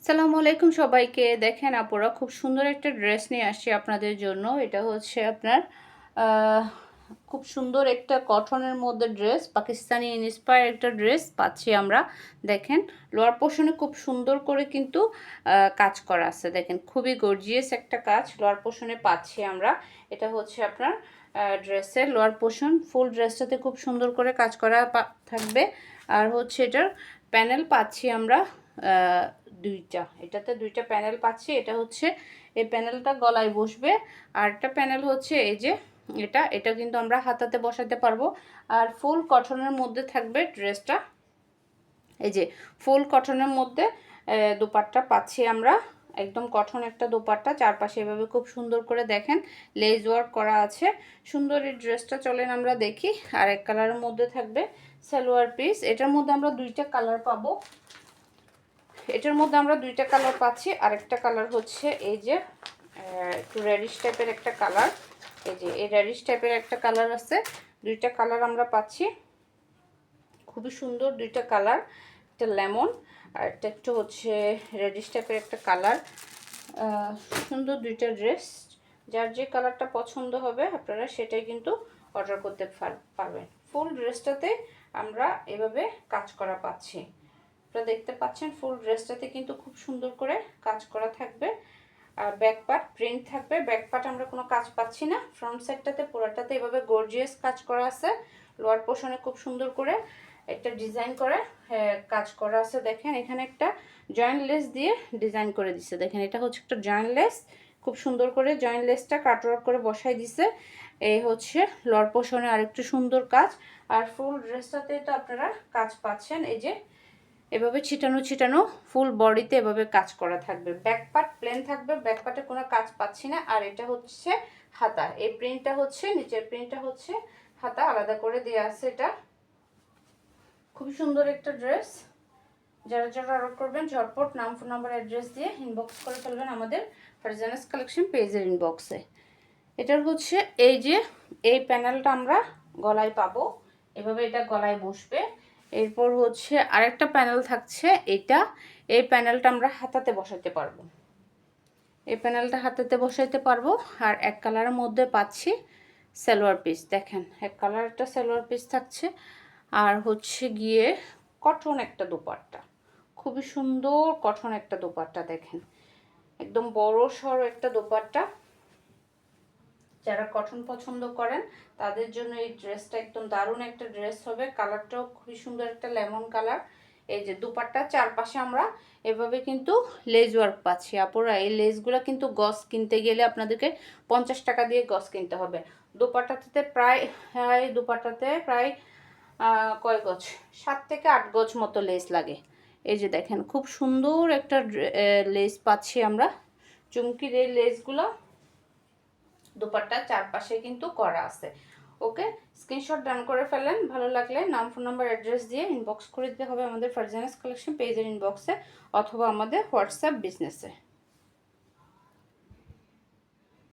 সালামু আলাইকুম সবাইকে। দেখেন আপুরা, খুব সুন্দর একটা ড্রেস নিয়ে আসছি আপনাদের জন্য। এটা হচ্ছে আপনার খুব সুন্দর একটা কটনের মধ্যে ড্রেস, পাকিস্তানি ইন্সপায়ার একটা ড্রেস পাচ্ছি আমরা। দেখেন লোয়ার পোর্শনে খুব সুন্দর করে কিন্তু কাজ করা আছে। দেখেন খুবই গর্জিয়াস একটা কাজ লোয়ার পোর্শনে পাচ্ছি আমরা। এটা হচ্ছে আপনার ড্রেসের লোয়ার পোর্শন। ফুল ড্রেসটাতে খুব সুন্দর করে কাজ করা থাকবে। আর হচ্ছে এটার প্যানেল পাচ্ছি আমরা দুইটা। এটাতে দুইটা প্যানেল পাচ্ছি। এটা হচ্ছে এই প্যানেলটা গলায় বসবে, আর একটা প্যানেল হচ্ছে এই যে এটা কিন্তু আমরা হাতাতে বসাতে পারবো। আর ফুল কটনের মধ্যে থাকবে ড্রেসটা। এই যে ফুল কটনের মধ্যে দোপাট্টা পাচ্ছি আমরা, একদম কটন একটা দোপাট্টা। চারপাশে এভাবে খুব সুন্দর করে দেখেন লেস ওয়ার্ক করা আছে। সুন্দর এই ড্রেসটা চলেন আমরা দেখি। আর এক কালারের মধ্যে থাকবে সালোয়ার পিস। এটার মধ্যে আমরা দুইটা কালার পাবো। এটার মধ্যে আমরা দুইটা কালার পাচ্ছি। আরেকটা কালার হচ্ছে এই যে একটু রেডিশ টাইপের একটা কালার। এই যে এই রেডিশ টাইপের একটা কালার আছে। দুইটা কালার আমরা পাচ্ছি, খুবই সুন্দর দুইটা কালার। একটা লেমন আর একটা একটু হচ্ছে রেডিশ টাইপের একটা কালার। সুন্দর দুইটা ড্রেস। যার যে কালারটা পছন্দ হবে আপনারা সেটাই কিন্তু অর্ডার করতে পারবেন। ফুল ড্রেসটাতে আমরা এভাবে কাজ করা পাচ্ছি। আপনারা দেখতে পাচ্ছেন ফুল ড্রেসটাতে কিন্তু খুব সুন্দর করে কাজ করা থাকবে। আর ব্যাক পার্ট প্রিন্ট থাকবে। ব্যাক পার্ট আমরা কোনো কাজ পাচ্ছি না। ফ্রন্ট সাইডটাতে পুরোটাতে এভাবে গর্জিয়াস কাজ করা আছে। লোয়ার পোর্শনে খুব সুন্দর করে একটা ডিজাইন করে কাজ করা আছে। দেখেন এখানে একটা জয়েন্ট লেস দিয়ে ডিজাইন করে দিছে। দেখেন এটা হচ্ছে একটা জয়েন্ট লেস। খুব সুন্দর করে জয়েন্ট লেসটা কাটওয়ার্ক করে বসাই দিছে। এই হচ্ছে লোয়ার পোর্শনে আরেকটু সুন্দর কাজ। আর ফুল ড্রেসটাতে তো আপনারা কাজ পাচ্ছেন এই যে এভাবে ছিটানো ছিটানো ফুল বডিতে এভাবে কাজ করা থাকবে। ব্যাক পার্ট প্লেন থাকবে, ব্যাক পার্টে কোনো কাজ পাচ্ছি না। আর এটা হচ্ছে হাতা। এই প্রিন্টটা হচ্ছে নিচের প্রিন্টটা হচ্ছে হাতা আলাদা করে দেওয়া আছে। এটা খুবই সুন্দর একটা ড্রেস। যারা যারা অর্ডার করবেন ঝটপট নাম, ফোন নাম্বার, অ্যাড্রেস দিয়ে ইনবক্স করে ফেলবেন আমাদের ফারজানাস কালেকশন পেজের ইনবক্সে। এটার হচ্ছে এই যে এই প্যানেলটা আমরা গলায় পাবো। এভাবে এটা গলায় বসবে। এরপর হচ্ছে আরেকটা প্যানেল থাকছে এটা। এই প্যানেলটা আমরা হাতাতে বসাতে পারবো। এই প্যানেলটা হাতাতে বসাইতে পারবো। আর এক কালারের মধ্যে পাচ্ছি সালোয়ার পিস। দেখেন এক কালার একটা সালোয়ার পিস থাকছে। আর হচ্ছে গিয়ে কটন একটা দোপাট্টা, খুবই সুন্দর কটন একটা দোপাট্টা। দেখেন একদম বড় সড়ো একটা দোপাট্টা। যারা কটন পছন্দ করেন তাদের জন্য এই ড্রেসটা একদম দারুণ একটা ড্রেস হবে। কালারটাও খুবই সুন্দর একটা লেমন কালার। এই যে দুপাট্টার চারপাশে আমরা এভাবে কিন্তু লেস ওয়ার্ক পাচ্ছি। আপুরা এই লেসগুলো কিন্তু গজ কিনতে গেলে আপনাদেরকে 50 টাকা দিয়ে গজ কিনতে হবে। দুপাট্টাতে প্রায় কয় গজ, 7 থেকে 8 গজ মতো লেস লাগে। এই যে দেখেন খুব সুন্দর একটা লেস পাচ্ছি আমরা। চুমকির এই লেসগুলো দুপাট্টার চারপাশে কিন্তু করা আছে। ওকে, স্ক্রিনশট ডান করে ফেলেন। ভালো লাগলে নাম, ফোন নাম্বার, অ্যাড্রেস দিয়ে ইনবক্স করে দিতে হবে আমাদের ফারজানাস কালেকশন পেজের ইনবক্সে অথবা আমাদের হোয়াটসঅ্যাপ বিজনেসে।